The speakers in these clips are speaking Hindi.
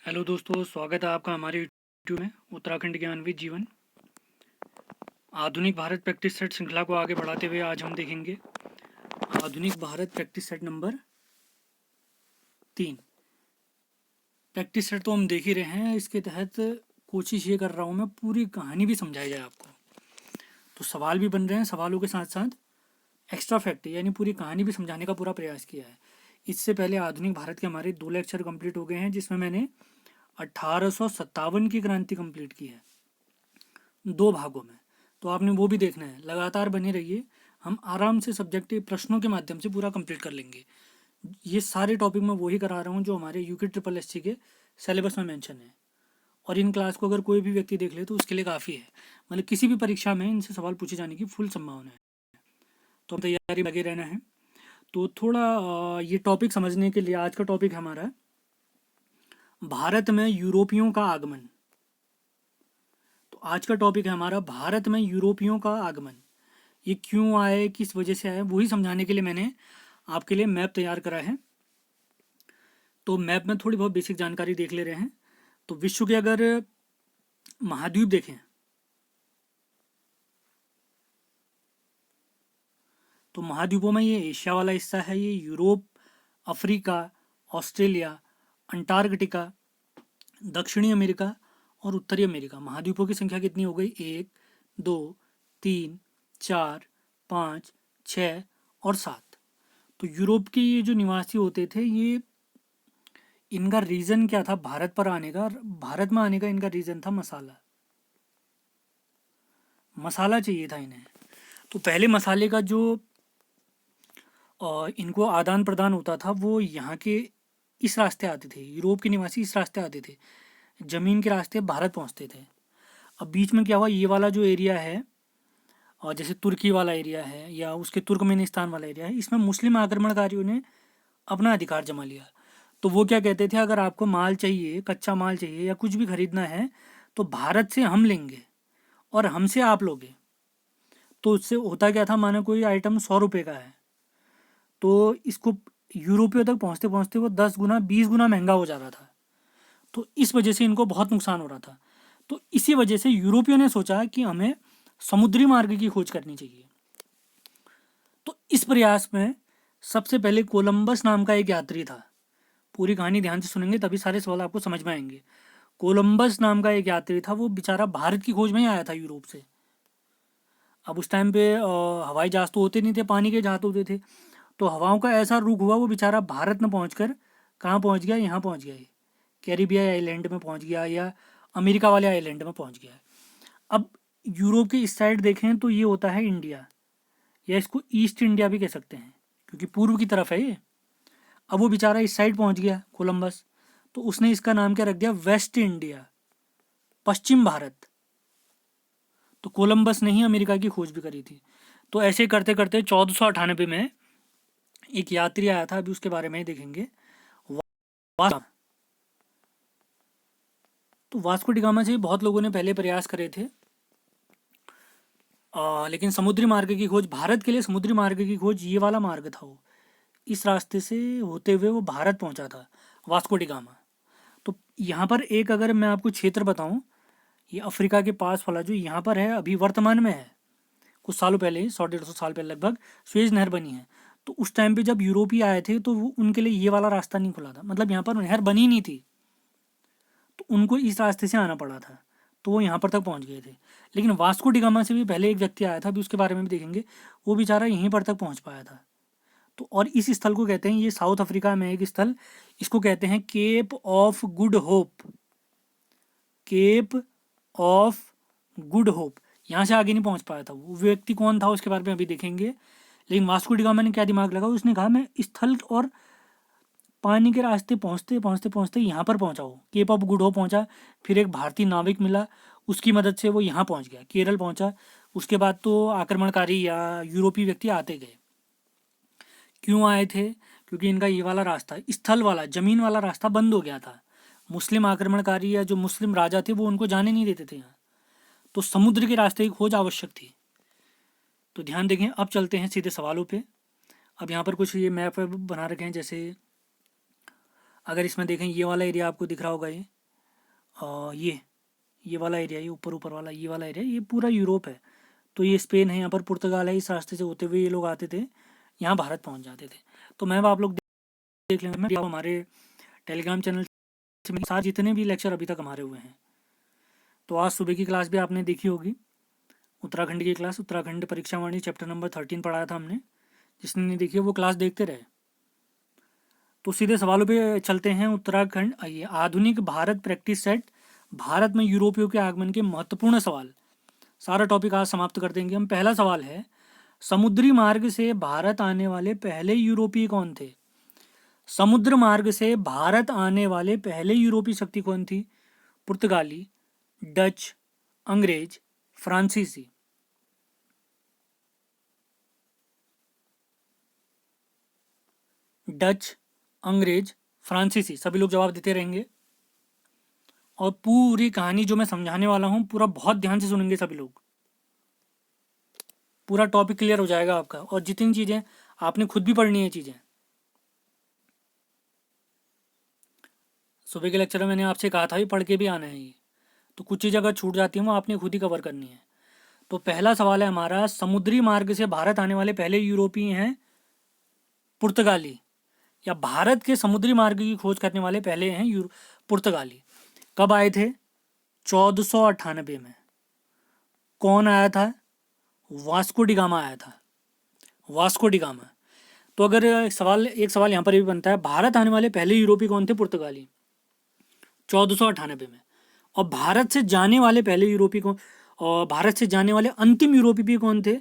हेलो दोस्तों, स्वागत है आपका हमारे यूट्यूब में उत्तराखंड ज्ञानविद जीवन। आधुनिक भारत प्रैक्टिस सेट श्रृंखला को आगे बढ़ाते हुए आज हम देखेंगे आधुनिक Bharat practice set number 3। Practice set तो हम देख ही रहे हैं। इसके तहत कोशिश ये कर रहा हूँ मैं पूरी कहानी भी समझाई जाए आपको। तो सवाल भी बन रहे हैं, सवालों के साथ साथ एक्स्ट्रा फैक्ट यानी पूरी कहानी भी समझाने का पूरा प्रयास किया है। इससे पहले आधुनिक भारत के हमारे 2 लेक्चर कंप्लीट हो गए हैं, जिसमें मैंने 1857 की क्रांति कंप्लीट की है 2 भागों में। तो आपने वो भी देखना है, लगातार बने रहिए। हम आराम से सब्जेक्टिव प्रश्नों के माध्यम से पूरा कंप्लीट कर लेंगे। ये सारे टॉपिक मैं वही करा रहा हूँ जो हमारे यूके ट्रिपल एस के सिलेबस में मेंशन है। और इन क्लास को अगर कोई भी व्यक्ति देख ले तो उसके लिए काफ़ी है। मतलब किसी भी परीक्षा में इनसे सवाल पूछे जाने की फुल संभावना है। तो हम तैयारी में लगे रहना है। तो थोड़ा ये टॉपिक समझने के लिए आज का टॉपिक हमारा भारत में यूरोपियों का आगमन। तो आज का टॉपिक है हमारा भारत में यूरोपियों का आगमन। ये क्यों आए, किस वजह से आए, वही समझाने के लिए मैंने आपके लिए मैप तैयार करा है। तो मैप में थोड़ी बहुत बेसिक जानकारी देख ले रहे हैं। तो विश्व के अगर महाद्वीप देखें तो महाद्वीपों में ये एशिया वाला हिस्सा है, ये यूरोप, अफ्रीका, ऑस्ट्रेलिया, अंटार्कटिका, दक्षिणी अमेरिका और उत्तरी अमेरिका। महाद्वीपों की संख्या कितनी हो गई? 1, 2, 3, 4, 5, 6 और 7। तो यूरोप के ये जो निवासी होते थे, ये इनका रीज़न क्या था भारत पर आने का? भारत में आने का इनका रीज़न था मसाला। मसाला चाहिए था इन्हें। तो पहले मसाले का जो इनको आदान प्रदान होता था वो यहाँ के इस रास्ते आते थे। यूरोप के निवासी इस रास्ते आते थे, ज़मीन के रास्ते भारत पहुँचते थे। अब बीच में क्या हुआ, ये वाला जो एरिया है और जैसे तुर्की वाला एरिया है या उसके तुर्कमेनिस्तान वाला एरिया है, इसमें मुस्लिम आक्रमणकारियों ने अपना अधिकार जमा लिया। तो वो क्या कहते थे, अगर आपको माल चाहिए, कच्चा माल चाहिए या कुछ भी खरीदना है तो भारत से हम लेंगे और हमसे आप लोगे। तो उससे होता क्या था, माना कोई आइटम 100 रुपये का है तो इसको यूरोपियों तक पहुँचते पहुँचते वो 10 गुना 20 गुना महंगा हो जा रहा था। तो इस वजह से इनको बहुत नुकसान हो रहा था। तो इसी वजह से यूरोपियों ने सोचा कि हमें समुद्री मार्ग की खोज करनी चाहिए। तो इस प्रयास में सबसे पहले कोलंबस नाम का एक यात्री था। पूरी कहानी ध्यान से सुनेंगे तभी सारे सवाल आपको समझ में आएंगे। कोलंबस नाम का एक यात्री था, वो बेचारा भारत की खोज में ही आया था यूरोप से। अब उस टाइम पे हवाई जहाज तो होते नहीं थे, पानी के जहाज होते थे। तो हवाओं का ऐसा रुख हुआ, वो बेचारा भारत में पहुंचकर कहाँ पहुंच गया? यहाँ पहुंच गया, कैरिबिया आइलैंड में पहुंच गया या अमेरिका वाले आइलैंड में पहुंच गया। अब यूरोप के इस साइड देखें तो ये होता है इंडिया, या इसको ईस्ट इंडिया भी कह सकते हैं क्योंकि पूर्व की तरफ है ये। अब वो बेचारा इस साइड पहुंच गया कोलंबस, तो उसने इसका नाम क्या रख दिया? वेस्ट इंडिया, पश्चिम भारत। तो कोलंबस ने ही अमेरिका की खोज भी करी थी। तो ऐसे करते करते 1498 में एक यात्री आया था, अभी उसके बारे में ही देखेंगे। वास्को। तो वास्को डिगामा से बहुत लोगों ने पहले प्रयास करे थे, लेकिन समुद्री मार्ग की खोज, भारत के लिए समुद्री मार्ग की खोज, ये वाला मार्ग था वो, इस रास्ते से होते हुए वो भारत पहुंचा था वास्को डिगामा। तो यहाँ पर एक अगर मैं आपको क्षेत्र बताऊं, ये अफ्रीका के पास वाला जो यहाँ पर है, अभी वर्तमान में है, कुछ सालों पहले ही 100-150 साल पहले लगभग सुएज नहर बनी है। तो उस टाइम पे जब यूरोपीय आए थे तो उनके लिए ये वाला रास्ता नहीं खुला था, मतलब यहाँ पर नहर बनी नहीं थी, तो उनको इस रास्ते से आना पड़ा था। तो वो यहाँ पर तक पहुँच गए थे। लेकिन वास्को डिगामा से भी पहले एक व्यक्ति आया था, अभी उसके बारे में भी देखेंगे। वो बेचारा यहीं पर तक पहुँच पाया था। तो और इस स्थल को कहते हैं, ये साउथ अफ्रीका में एक स्थल, इसको कहते हैं Cape of Good Hope. Cape of Good Hope. यहाँ से आगे नहीं पहुँच पाया था। वो व्यक्ति कौन था उसके बारे में अभी देखेंगे। लेकिन वास्को डिगामा ने क्या दिमाग लगा, उसने कहा मैं स्थल और पानी के रास्ते पहुँचते पहुँचते पहुँचते यहाँ पर पहुँचा वो, केप ऑफ गुड होप पहुँचा। फिर एक भारतीय नाविक मिला, उसकी मदद से वो यहाँ पहुँच गया, केरल पहुँचा। उसके बाद तो आक्रमणकारी या यूरोपीय व्यक्ति आते गए। क्यों आए थे? क्योंकि इनका ये वाला रास्ता, स्थल वाला, जमीन वाला रास्ता बंद हो गया था। मुस्लिम आक्रमणकारी या जो मुस्लिम राजा थे वो उनको जाने नहीं देते थे यहाँ। तो समुद्र के रास्ते की खोज आवश्यक थी। तो ध्यान देखें, अब चलते हैं सीधे सवालों पे। अब यहाँ पर कुछ ये मैप बना रखे हैं, जैसे अगर इसमें देखें ये वाला एरिया आपको दिख रहा होगा, ये वाला एरिया, ये ऊपर ऊपर वाला ये वाला एरिया, ये पूरा यूरोप है। तो ये स्पेन है, यहाँ पर पुर्तगाल है, इस रास्ते से होते हुए ये लोग आते थे, यहाँ भारत पहुँच जाते थे। तो मैम आप लोग देख लें, मैं हमारे टेलीग्राम चैनल से साथ जितने भी लेक्चर अभी तक हमारे हुए हैं। तो आज सुबह की क्लास भी आपने देखी होगी, उत्तराखंड की क्लास, उत्तराखंड परीक्षा वाणी चैप्टर नंबर 13 पढ़ाया था हमने। जिसने नहीं देखी वो क्लास देखते रहे। तो सीधे सवालों पे चलते हैं। उत्तराखंड, आइए, आधुनिक भारत प्रैक्टिस सेट, भारत में यूरोपियों के आगमन के महत्वपूर्ण सवाल, सारा टॉपिक आज समाप्त कर देंगे हम। पहला सवाल है, समुद्री मार्ग से भारत आने वाले पहले यूरोपीय कौन थे? समुद्र मार्ग से भारत आने वाले पहले यूरोपीय शक्ति कौन थी? पुर्तगाली, डच, अंग्रेज, फ्रांसीसी। डच, अंग्रेज, फ्रांसीसी, सभी लोग जवाब देते रहेंगे। और पूरी कहानी जो मैं समझाने वाला हूं, पूरा बहुत ध्यान से सुनेंगे सभी लोग, पूरा टॉपिक क्लियर हो जाएगा आपका। और जितनी चीजें आपने खुद भी पढ़नी है चीजें, सुबह के लेक्चर में मैंने आपसे कहा था ही पढ़ के भी आना है ये। तो कुछ चीज़ अगर छूट जाती है वो आपने खुद ही कवर करनी है। तो पहला सवाल है हमारा, समुद्री मार्ग से भारत आने वाले पहले यूरोपीय हैं पुर्तगाली, या भारत के समुद्री मार्ग की खोज करने वाले पहले हैं पुर्तगाली। कब आए थे? 1498 में। कौन आया था? वास्को डिगामा आया था, वास्को डिगामा। तो अगर एक सवाल यहाँ पर भी बनता है, भारत आने वाले पहले यूरोपीय कौन थे? पुर्तगाली, 1498 में। और भारत से जाने वाले पहले यूरोपीय कौन, और भारत से जाने वाले अंतिम यूरोपीय कौन थे?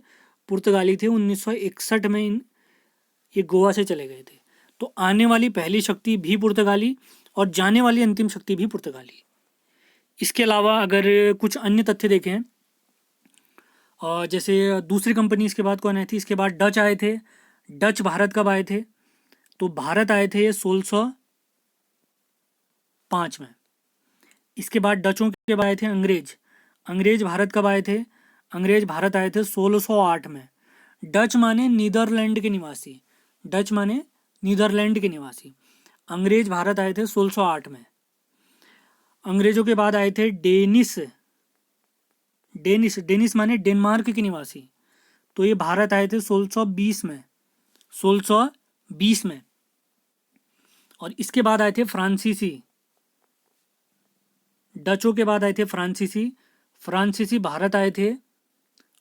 पुर्तगाली थे। 1961 में ये गोवा से चले गए थे। तो आने वाली पहली शक्ति भी पुर्तगाली और जाने वाली अंतिम शक्ति भी पुर्तगाली। इसके अलावा अगर कुछ अन्य तथ्य देखें, और जैसे दूसरी कंपनी इसके बाद कौन आई थी? इसके बाद डच आए थे। डच भारत कब आए थे? तो भारत आए थे 1605 में। इसके बाद डचों के बाद आए थे अंग्रेज। अंग्रेज भारत कब आए थे? अंग्रेज भारत आए थे 1608 में। डच माने नीदरलैंड के निवासी, डच माने नीदरलैंड के निवासी। अंग्रेज भारत आए थे 1608 में। अंग्रेजों के बाद आए थे डेनिस, डेनिस डेनिस माने डेनमार्क के निवासी। तो ये भारत आए थे 1620 में, 1620 में। और इसके बाद आए थे फ्रांसीसी। डचों के बाद आए थे फ्रांसीसी। फ्रांसीसी भारत आए थे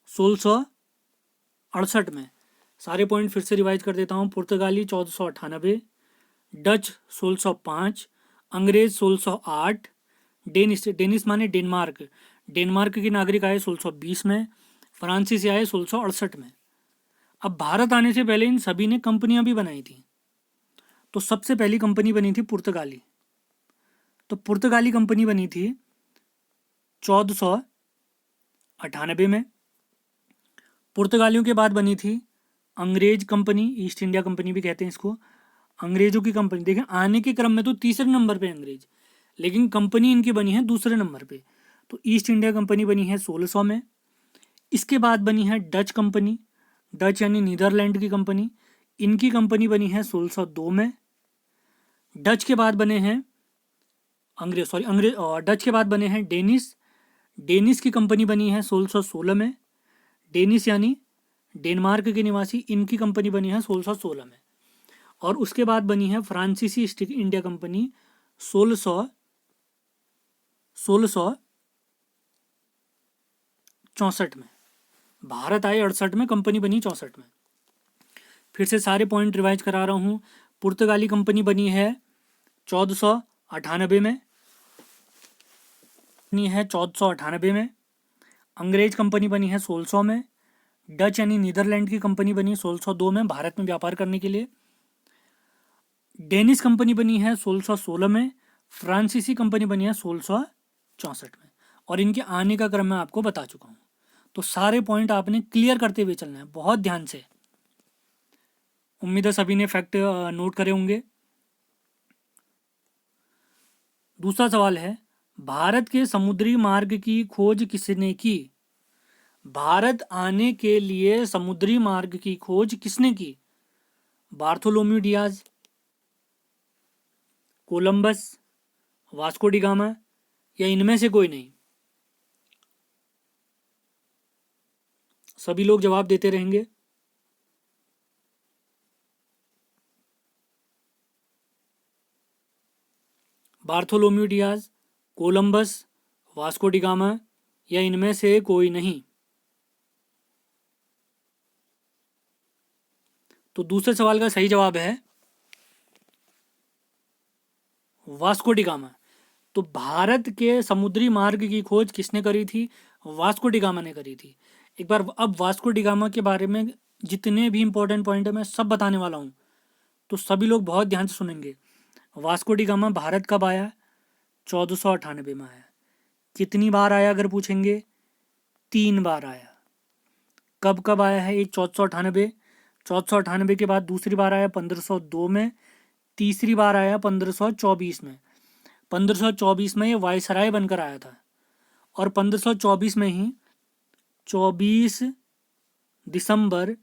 1668 में। सारे पॉइंट फिर से रिवाइज कर देता हूँ। पुर्तगाली 1498, डच 1605, अंग्रेज 1608, डेनिस, डेनिस माने डेनमार्क, डेनमार्क के नागरिक आए 1620 में, फ्रांसीसी आए 1668 में। अब भारत आने से पहले इन सभी ने कंपनियां भी बनाई थी। तो सबसे पहली कंपनी बनी थी पुर्तगाली। तो पुर्तगाली कंपनी बनी थी 1498 में। पुर्तगालियों के बाद बनी थी अंग्रेज कंपनी, ईस्ट इंडिया कंपनी भी कहते हैं इसको। अंग्रेजों की कंपनी, देखें आने के क्रम में तो तीसरे नंबर पे अंग्रेज, लेकिन कंपनी इनकी बनी है दूसरे नंबर पे। तो ईस्ट इंडिया कंपनी बनी है 1600 में। इसके बाद बनी है डच कंपनी, डच यानी नीदरलैंड की कंपनी, इनकी कंपनी बनी है 1602 में। डच के बाद बने हैं अंग्रेज और डच के बाद बने हैं डेनिस, डेनिस की कंपनी बनी है 1616 में। डेनिस यानी डेनमार्क के निवासी, इनकी कंपनी बनी है 1616 में। और उसके बाद बनी है फ्रांसीसी ईस्ट इंडिया कंपनी 1664 में। भारत आए 68 में, कंपनी बनी 64 में। फिर से सारे पॉइंट रिवाइज करा रहा हूँ। पुर्तगाली कंपनी बनी है 1498 में, बनी है 1498 में। अंग्रेज कंपनी बनी है 1600 में। डच यानी नीदरलैंड की कंपनी बनी 1602 में भारत में व्यापार करने के लिए। डेनिस कंपनी बनी है 1616 में। फ्रांसीसी कंपनी बनी है 1664 में। और इनके आने का क्रम मैं आपको बता चुका हूँ। तो सारे पॉइंट आपने क्लियर करते हुए चलना है बहुत ध्यान से। उम्मीद है सभी ने फैक्ट नोट करे होंगे। दूसरा सवाल है, भारत के समुद्री मार्ग की खोज किसने की? भारत आने के लिए समुद्री मार्ग की खोज किसने की? Bartholomew Diaz, Columbus, Vasco D gamma या इनमें से कोई नहीं? सभी लोग जवाब देते रहेंगे। Bartholomew Diaz, Columbus, Vasco D gamma या इनमें से कोई नहीं? तो दूसरे सवाल का सही जवाब है वास्को डी गामा। तो भारत के समुद्री मार्ग की खोज किसने करी थी? वास्को डी गामा ने करी थी। एक बार अब वास्को डी गामा के बारे में जितने भी इंपॉर्टेंट पॉइंट है मैं सब बताने वाला हूँ, तो सभी लोग बहुत ध्यान से सुनेंगे। वास्को डी गामा भारत कब आया? 1498 में आया। कितनी बार आया अगर पूछेंगे? 3 बार आया। कब कब आया है? एक 1498, 1498 के बाद दूसरी बार आया 1502 में, तीसरी बार आया 1524 में। 1524 में ये वायसराय बनकर आया था और 1524 में ही 24 दिसंबर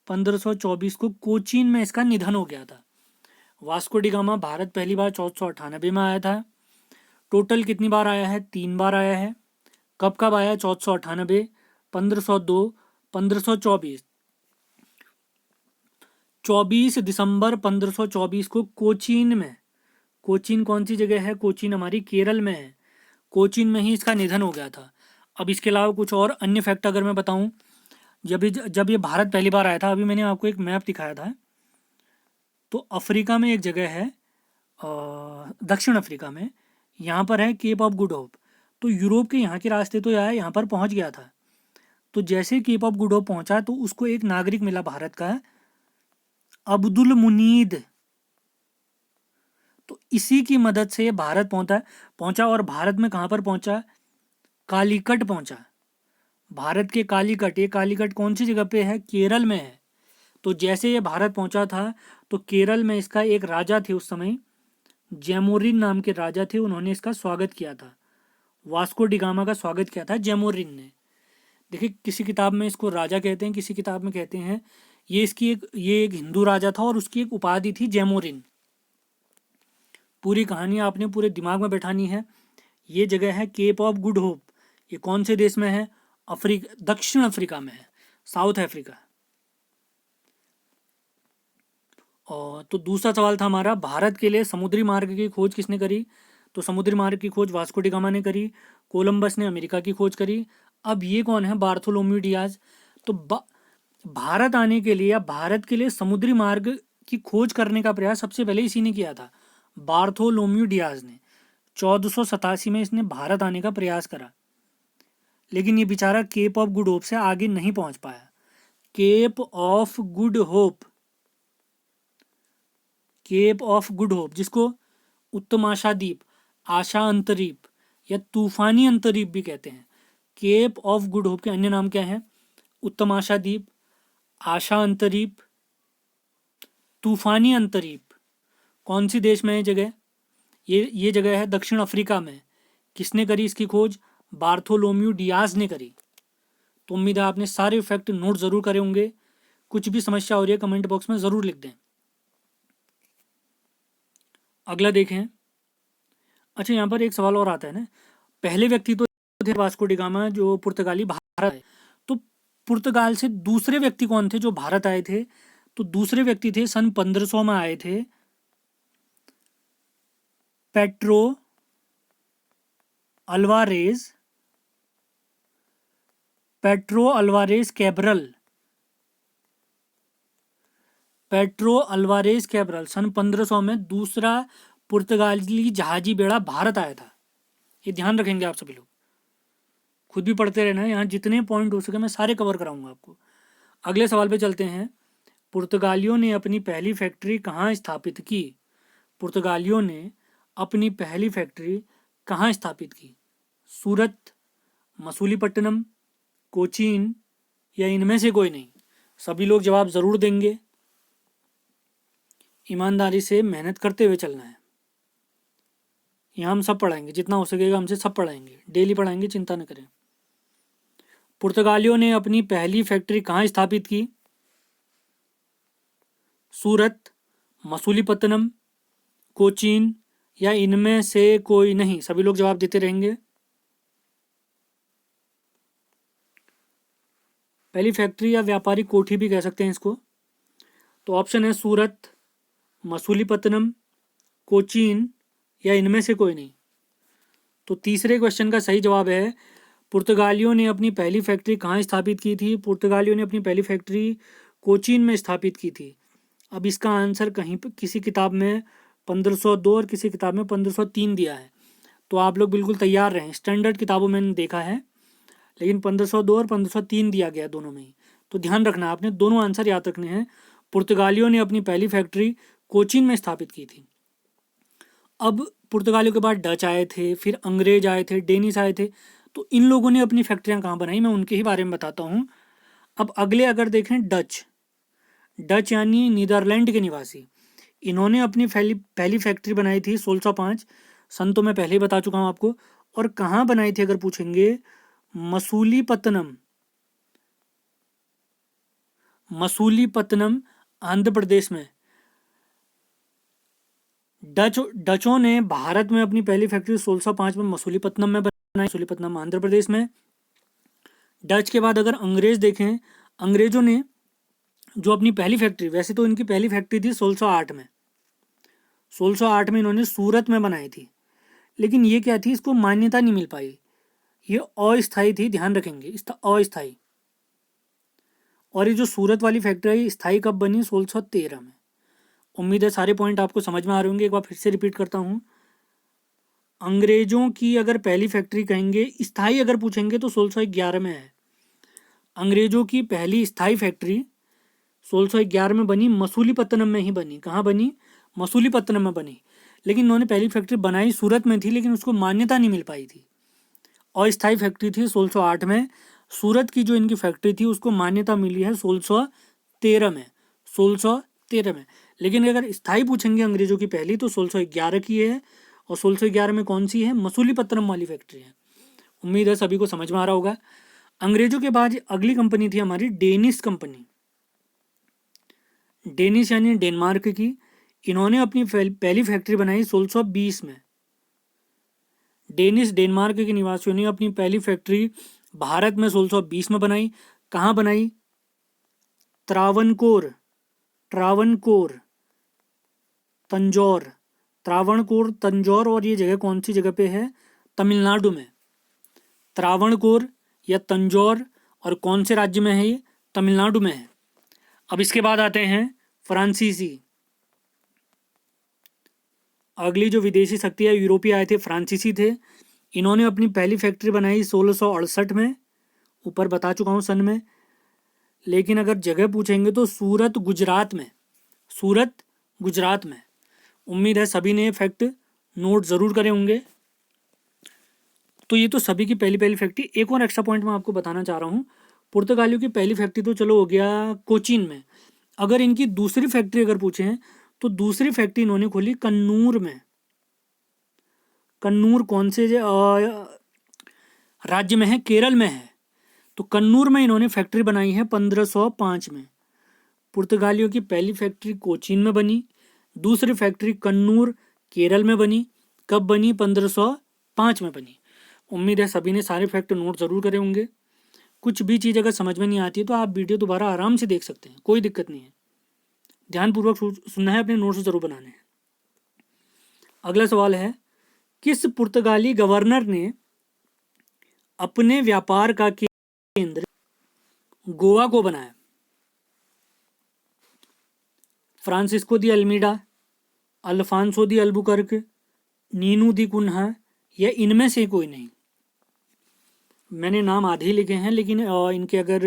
1524 को कोचीन में इसका निधन हो गया था। वास्को डी गामा भारत पहली बार 1498 में आया था। टोटल कितनी बार आया है? 3 बार आया है। कब कब आया? 1498, 1502, 1524। 24 दिसंबर 1524 को कोचीन में, कोचीन कौन सी जगह है? कोचीन हमारी केरल में है। कोचीन में ही इसका निधन हो गया था। अब इसके अलावा कुछ और अन्य फैक्ट अगर मैं बताऊं, जब ये भारत पहली बार आया था, अभी मैंने आपको एक मैप दिखाया था, तो अफ्रीका में एक जगह है, दक्षिण अफ्रीका में, यहाँ पर है केप ऑफ गुड होप। तो यूरोप के यहाँ के रास्ते तो यहाँ पर पहुँच गया था। तो जैसे केप ऑफ गुड होप पहुँचा तो उसको एक नागरिक मिला भारत का, अब्दुल मुनीद। तो इसी की मदद से भारत पहुंचा और भारत में कहाँ पर पहुंचा? कालीकट पहुंचा। भारत के कालीकट, ये कालीकट कौन सी जगह पे है? केरल में है। तो जैसे ये भारत पहुंचा था तो केरल में इसका एक राजा थे उस समय, जैमोरिन नाम के राजा थे, उन्होंने इसका स्वागत किया था। वास्को डी गामा का स्वागत किया था जैमोरिन ने। देखिए किसी किताब में इसको राजा कहते हैं, किसी किताब में कहते हैं ये एक हिंदू राजा था और उसकी एक उपाधि थी जैमोरिन। पूरी कहानी आपने पूरे दिमाग में बैठानी है। ये जगह है केप ऑफ गुड होप। ये कौन से देश में है? दक्षिण अफ्रीका में है, साउथ अफ्रीका। और तो दूसरा सवाल था हमारा, भारत के लिए समुद्री मार्ग की खोज किसने करी? तो समुद्री मार्ग की खोज वास्को डी गामा ने करी। कोलंबस ने अमेरिका की खोज करी। अब ये कौन है? Bartholomew Diaz. तो भारत आने के लिए या भारत के लिए समुद्री मार्ग की खोज करने का प्रयास सबसे पहले इसी ने किया था, बार्थोलोम्यू डियाज ने। 1487 में इसने भारत आने का प्रयास करा, लेकिन ये बेचारा केप ऑफ गुड होप से आगे नहीं पहुंच पाया। Cape of Good Hope, Cape of Good Hope, जिसको उत्तमाशा द्वीप, आशा अंतरीप या तूफानी अंतरीप भी कहते हैं। केप ऑफ गुड होप के अन्य नाम क्या हैं? उत्तमाशा द्वीप, आशा अंतरीप, तूफानी अंतरीप। कौन सी देश में है जगह? ये जगह है दक्षिण अफ्रीका में। किसने करी इसकी खोज? बार्थोलोम्यू डियाज ने करी। तो उम्मीद है आपने सारे फैक्ट नोट जरूर करे होंगे। कुछ भी समस्या हो रही है कमेंट बॉक्स में जरूर लिख दें। अगला देखें। अच्छा, यहाँ पर एक सवाल और आता है ना, पहले व्यक्ति तो थे वास्को डी गामा जो पुर्तगाली भारत आए, तो पुर्तगाल से दूसरे व्यक्ति कौन थे जो भारत आए थे? तो दूसरे व्यक्ति थे सन 1500 में आए थे, Pedro Alvares, Pedro Alvares Cabral. Pedro Alvares Cabral सन 1500 में दूसरा पुर्तगाली जहाजी बेड़ा भारत आया था। ये ध्यान रखेंगे आप सभी लोग, खुद भी पढ़ते रहना है। यहाँ जितने पॉइंट हो सके मैं सारे कवर कराऊंगा आपको। अगले सवाल पे चलते हैं। पुर्तगालियों ने अपनी पहली फैक्ट्री कहाँ स्थापित की? पुर्तगालियों ने अपनी पहली फैक्ट्री कहाँ स्थापित की? सूरत, मसूलीपट्टनम, कोचीन या इनमें से कोई नहीं? सभी लोग जवाब ज़रूर देंगे। ईमानदारी से मेहनत करते हुए चलना है। यहाँ हम सब पढ़ाएंगे, जितना हो सकेगा हमसे सब पढ़ाएंगे, डेली पढ़ाएंगे, चिंता न करें। पुर्तगालियों ने अपनी पहली फैक्ट्री कहाँ स्थापित की? सूरत, मसूलीपट्टनम, कोचीन या इनमें से कोई नहीं? सभी लोग जवाब देते रहेंगे। पहली फैक्ट्री या व्यापारिक कोठी भी कह सकते हैं इसको। तो ऑप्शन है सूरत, मसूलीपट्टनम, कोचीन या इनमें से कोई नहीं। तो तीसरे क्वेश्चन का सही जवाब है पुर्तगालियों ने अपनी पहली फैक्ट्री कहाँ स्थापित की थी? पुर्तगालियों ने अपनी पहली फैक्ट्री कोचीन में स्थापित की थी। अब इसका आंसर कहीं पर किसी किताब में 1502 और किसी किताब में 1503 दिया है, तो आप लोग बिल्कुल तैयार रहें। स्टैंडर्ड किताबों में मैंने देखा है, लेकिन 1502 और 1503 दिया गया दोनों में ही। तो ध्यान रखना, आपने दोनों आंसर याद रखने हैं। पुर्तगालियों ने अपनी पहली फैक्ट्री कोचीन में स्थापित की थी। अब पुर्तगालियों के बाद डच आए थे, फिर अंग्रेज आए थे, डेनिस आए थे। तो इन लोगों ने अपनी फैक्ट्रियाँ कहाँ बनाई, मैं उनके ही बारे में बताता हूँ। अब अगले अगर देखें, डच यानी नीदरलैंड के निवासी, इन्होंने अपनी पहली फैक्ट्री बनाई थी 1605। सन तो मैं पहले ही बता चुका हूँ आपको। और कहाँ बनाई थी अगर पूछेंगे, मसूलीपट्टनम आंध्र प्रदेश में। डचों ने भारत में अपनी पहली फैक्ट्री 1605 में मसूलीपट्टनम में बनाई, मसूलीपट्टनम आंध्र प्रदेश में। डच के बाद अगर अंग्रेज देखें, अंग्रेजों ने जो अपनी पहली फैक्ट्री, वैसे तो इनकी पहली फैक्ट्री थी 1608 में, 1608 में इन्होंने सूरत में बनाई थी। लेकिन ये क्या थी, इसको मान्यता नहीं मिल पाई, ये अस्थायी थी, ध्यान रखेंगे, अस्थायी। और ये जो सूरत वाली फैक्ट्री स्थायी कब बनी, 1613 में। उम्मीद है सारे पॉइंट आपको समझ में आ रहे होंगे। एक बार फिर से रिपीट करता हूँ। अंग्रेजों की अगर पहली फैक्ट्री कहेंगे, स्थायी अगर पूछेंगे तो 1611 में है। अंग्रेजों की पहली स्थायी फैक्ट्री 1611 में बनी, मसूलीपट्टनम में ही बनी। कहाँ बनी, मसूलीपट्टनम में बनी। लेकिन इन्होंने पहली फैक्ट्री बनाई सूरत में थी, लेकिन उसको मान्यता नहीं मिल पाई थी, अस्थायी फैक्ट्री थी 1608 में। सूरत की जो इनकी फैक्ट्री थी उसको मान्यता मिली है 1613 में, 1613 में। लेकिन अगर स्थायी पूछेंगे अंग्रेजों की पहली, तो 1611 की है। और 1611 में कौन सी है, मसूलीपट्टनम वाली फैक्ट्री है। उम्मीद है सभी को समझ में आ रहा होगा। अंग्रेजों के बाद अगली कंपनी थी हमारी डेनिस कंपनी। डेनिस यानी डेनमार्क की, इन्होंने अपनी पहली फैक्ट्री बनाई 1620 में। डेनिस डेनमार्क के निवासियों ने अपनी पहली फैक्ट्री भारत में 1620 में बनाई। कहाँ बनाई, त्रावणकोर, तंजौर, त्रावणकोर, तंजौर। और ये जगह कौन सी जगह पे है, तमिलनाडु में। त्रावणकोर या तंजौर, और कौन से राज्य में है ये, तमिलनाडु में है। अब इसके बाद आते हैं फ्रांसीसी। अगली जो विदेशी शक्ति है, यूरोपीय आए थे, फ्रांसीसी थे। इन्होंने अपनी पहली फैक्ट्री बनाई 1668 में, ऊपर बता चुका हूँ सन में। लेकिन अगर जगह पूछेंगे तो सूरत गुजरात में। उम्मीद है सभी ने फैक्ट नोट ज़रूर करे होंगे। तो ये तो सभी की पहली पहली फैक्ट्री। एक और एक्स्ट्रा पॉइंट मैं आपको बताना चाह रहा हूँ। पुर्तगालियों की पहली फैक्ट्री तो चलो हो गया कोचीन में। अगर इनकी दूसरी फैक्ट्री अगर पूछें, तो दूसरी फैक्ट्री इन्होंने खोली कन्नूर में। कन्नूर कौन से राज्य में है, केरल में है। तो कन्नूर में इन्होंने फैक्ट्री बनाई है 1505 में। पुर्तगालियों की पहली फैक्ट्री कोचीन में बनी, दूसरी फैक्ट्री कन्नूर केरल में बनी। कब बनी, 1505 में बनी। उम्मीद है सभी ने सारे फैक्ट नोट ज़रूर करे होंगे। कुछ भी चीज़ अगर समझ में नहीं आती है तो आप वीडियो दोबारा आराम से देख सकते हैं, कोई दिक्कत नहीं है। ध्यानपूर्वक सुनना है, अपने नोट्स जरूर बनाने हैं। अगला सवाल है, किस पुर्तगाली गवर्नर ने अपने व्यापार का केंद्र गोवा को बनाया? Francisco de Almeida, Alfonso de Albuquerque, Nuno da Cunha या इनमें से कोई नहीं? मैंने नाम आधे ही लिखे हैं, लेकिन इनके अगर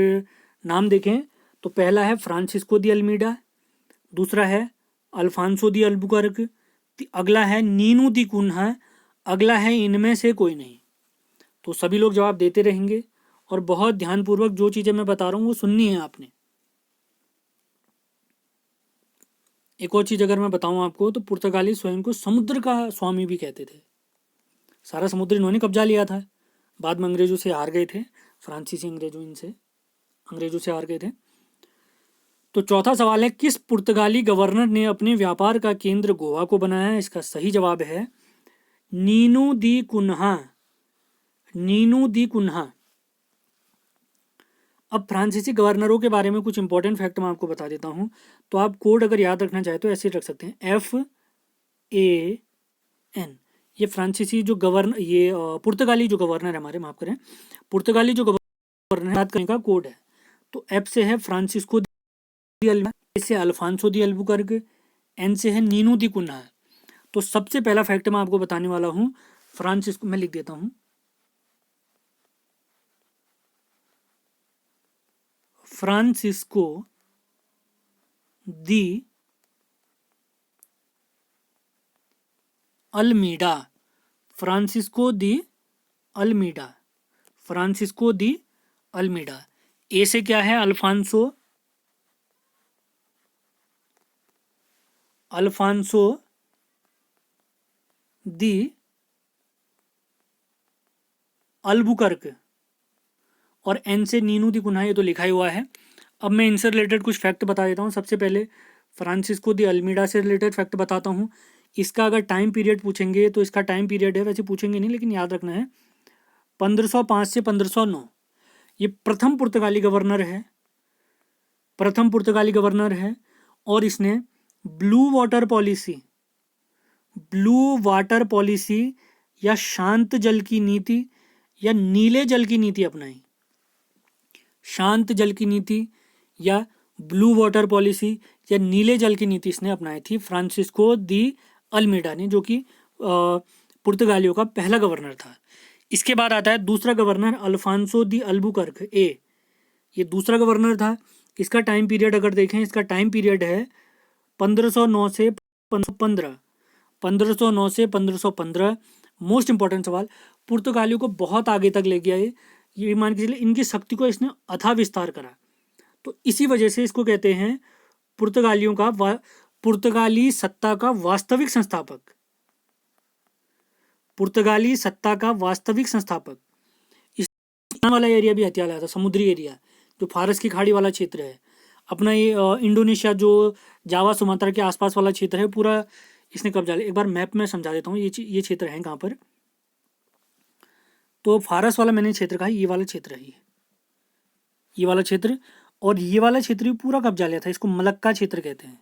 नाम देखें तो पहला है फ्रांसिस्को दी अल्मीडा, दूसरा है अल्फांसो दी अल्बुकर्क, अगला है नीनू दी कुन्हा, अगला है इनमें से कोई नहीं। तो सभी लोग जवाब देते रहेंगे और बहुत ध्यानपूर्वक जो चीज़ें मैं बता रहा हूँ वो सुननी है आपने। एक और चीज़ अगर मैं बताऊँ आपको, तो पुर्तगाली स्वयं को समुद्र का स्वामी भी कहते थे। सारा समुद्र इन्होंने कब्जा लिया था। बाद में अंग्रेजों से हार गए थे, फ्रांसीसी अंग्रेजों से हार गए थे। तो चौथा सवाल है, किस पुर्तगाली गवर्नर ने अपने व्यापार का केंद्र गोवा को बनाया? इसका सही जवाब है नीनू दी कुन्हा। नीनू दी कुन्हा। अब फ्रांसीसी गवर्नरों के बारे में कुछ इंपॉर्टेंट फैक्ट मैं आपको बता देता हूँ। तो आप कोड अगर याद रखना चाहे तो ऐसे रख सकते हैं, FAN। ये फ्रांसीसी जो गवर्नर, ये पुर्तगाली जो गवर्नर है हमारे, माफ करें, पुर्तगाली जो गवर्नर याद करने का कोड है। तो F से है फ्रांसिस्को दी अल्वा, A से अल्फांसो दी अल्बुकर्क, N से है नीनू दी कुन्हा। तो सबसे पहला फैक्ट मैं आपको बताने वाला हूँ, फ्रांसिस्को, मैं लिख देता हूँ, Francisco de Almeida. Francisco de Almeida. Francisco de Almeida. A से क्या है? अल्फांसो, अल्फांसो दी अल्बुकर्क, और एन से नीनू दी कुन्हा, ये तो लिखा ही हुआ है। अब मैं इनसे रिलेटेड कुछ फैक्ट बता देता हूँ। सबसे पहले फ्रांसिस्को दी अल्मीडा से रिलेटेड फैक्ट बताता हूँ। इसका अगर टाइम पीरियड पूछेंगे तो इसका टाइम पीरियड है, वैसे पूछेंगे नहीं लेकिन याद रखना है, 1505 से 1509। ये प्रथम पुर्तगाली गवर्नर है, प्रथम पुर्तगाली गवर्नर है। और इसने blue water policy, blue water policy या शांत जल की नीति या नीले जल की नीति अपनाई। शांत जल की नीति या ब्लू वाटर पॉलिसी या नीले जल की नीति इसने अपनाई थी, फ्रांसिस्को दी अल्मीडा ने, जो कि पुर्तगालियों का पहला गवर्नर था। इसके बाद आता है दूसरा गवर्नर, अल्फांसो दी अल्बुकर्क, ए। ये दूसरा गवर्नर था। इसका टाइम पीरियड अगर देखें, इसका टाइम पीरियड है 1509 से 1515। 1509 से 1515। मोस्ट इंपॉर्टेंट सवाल, पुर्तगालियों को बहुत आगे तक ले गया ये मान के चलिए, इनकी शक्ति को इसने अथाह विस्तार करा। तो इसी वजह से इसको कहते हैं पुर्तगालियों का पुर्तगाली सत्ता का वास्तविक संस्थापक। पुर्तगाली सत्ता का वास्तविक संस्थापक। इस वाला एरिया भी हथियार आया था, समुद्री एरिया जो फारस की खाड़ी वाला क्षेत्र है अपना, ये इंडोनेशिया जो जावा सुमात्रा के आसपास वाला क्षेत्र है पूरा इसने कब्जा लिया। एक बार मैप में समझा देता हूँ ये क्षेत्र है कहाँ पर। तो फारस वाला मैंने क्षेत्र कहा, ये वाला क्षेत्र है, ये वाला क्षेत्र, और ये वाला क्षेत्र भी पूरा कब्जा लिया था। इसको मलक्का क्षेत्र कहते हैं।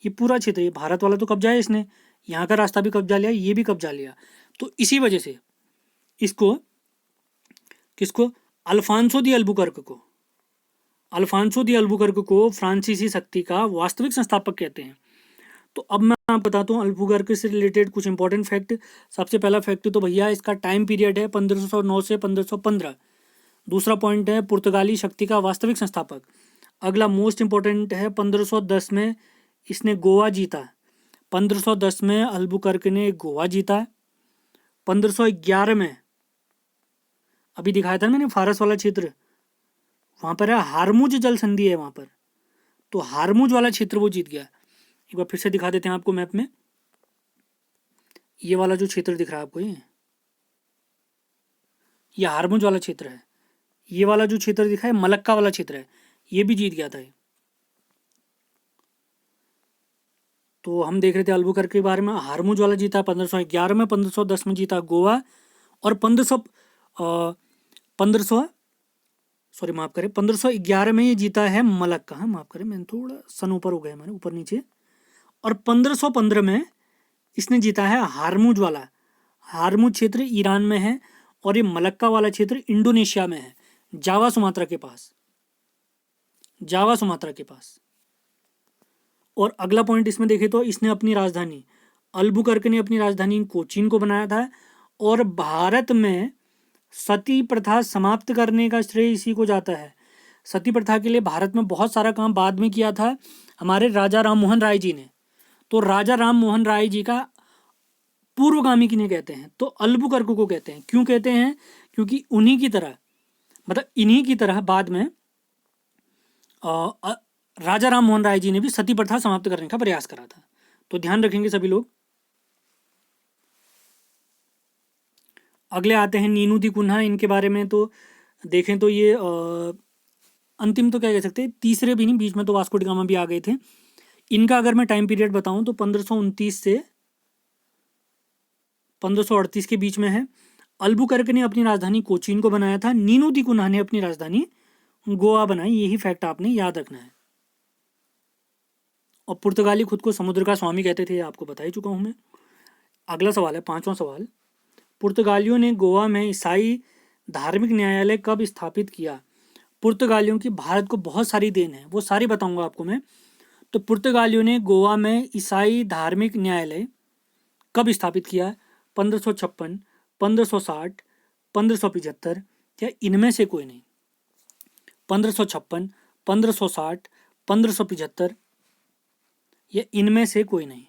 ये पूरा क्षेत्र, ये भारत वाला तो कब्जा है इसने, यहाँ का रास्ता भी कब्जा लिया, ये भी कब्जा लिया। तो इसी वजह से इसको, किसको, अल्फांसो दी अल्बुकर्क को, अल्फांसो दी अल्बुकर्क को फ्रांसीसी शक्ति का वास्तविक संस्थापक कहते हैं। तो अब मैं आपको बताता हूँ अल्बुकर्क से रिलेटेड कुछ इंपॉर्टेंट फैक्ट। सबसे पहला फैक्ट तो भैया इसका टाइम पीरियड है 1509 से 1515। दूसरा पॉइंट है पुर्तगाली शक्ति का वास्तविक संस्थापक। अगला मोस्ट इंपॉर्टेंट है 1510 में इसने गोवा जीता। 1510 में अल्बुकर्क ने गोवा जीता। 1511 में अभी दिखाया था मैंने फारस वाला क्षेत्र, वहाँ पर है हारमुज जल संधि है वहाँ पर, तो हारमुज वाला क्षेत्र वो जीत गया। एक बार फिर से दिखा देते हैं आपको मैप में, ये वाला जो क्षेत्र दिख रहा है आपको, ये हारमुज वाला क्षेत्र है। ये वाला जो क्षेत्र दिखा है मलक्का वाला क्षेत्र है, ये भी जीत गया था। तो हम देख रहे थे अल्बुकर्क के बारे में, हारमुज वाला जीता 1511 में, 1510 में जीता गोवा, और 1511 में ये जीता है मलक्का। हाँ माफ करें, मैंने थोड़ा सन ऊपर हो गया, मैंने ऊपर नीचे। और 1515 में इसने जीता है हारमुज वाला। हारमुज क्षेत्र ईरान में है और ये मलक्का वाला क्षेत्र इंडोनेशिया में है, जावा सुमात्रा के पास, जावा सुमात्रा के पास। और अगला पॉइंट इसमें देखें तो इसने अपनी राजधानी, अल्बुकर्क ने अपनी राजधानी कोचीन को बनाया था। और भारत में सती प्रथा समाप्त करने का श्रेय इसी को जाता है। सती प्रथा के लिए भारत में बहुत सारा काम बाद में किया था हमारे राजा राम मोहन राय जी ने। तो राजा राम मोहन राय जी का पूर्वगामी किन्हें कहते हैं? तो अल्बुकर्क को कहते हैं। क्यों कहते हैं? क्योंकि उन्हीं की तरह, मतलब इन्हीं की तरह बाद में राजा राम मोहन राय जी ने भी सती प्रथा समाप्त करने का प्रयास करा था। तो ध्यान रखेंगे सभी लोग। अगले आते हैं नीनू दी कुन्हा। इनके बारे में तो देखें तो ये अंतिम तो क्या कह सकते हैं, तीसरे भी नहीं, बीच में तो वास्को डी गामा भी आ गए थे। इनका अगर मैं टाइम पीरियड बताऊं तो 1529 से 1538 के बीच में है। अल्बुकर्क ने अपनी राजधानी कोचीन को बनाया था। नीनो दी कुन्हा ने अपनी राजधानी गोवा बनाई। यही फैक्ट आपने याद रखना है। और पुर्तगाली खुद को समुद्र का स्वामी कहते थे, आपको बता ही चुका हूं मैं। अगला सवाल है, 5वां सवाल। पुर्तगालियों ने गोवा में ईसाई धार्मिक न्यायालय कब स्थापित किया? पुर्तगालियों की भारत को बहुत सारी देन है, वो सारी बताऊंगा आपको मैं। तो पुर्तगालियों ने गोवा में ईसाई धार्मिक न्यायालय कब स्थापित किया? 1556, 1560, 1575 या इनमें से कोई नहीं? 1556, 1560, 1575 या इनमें से कोई नहीं?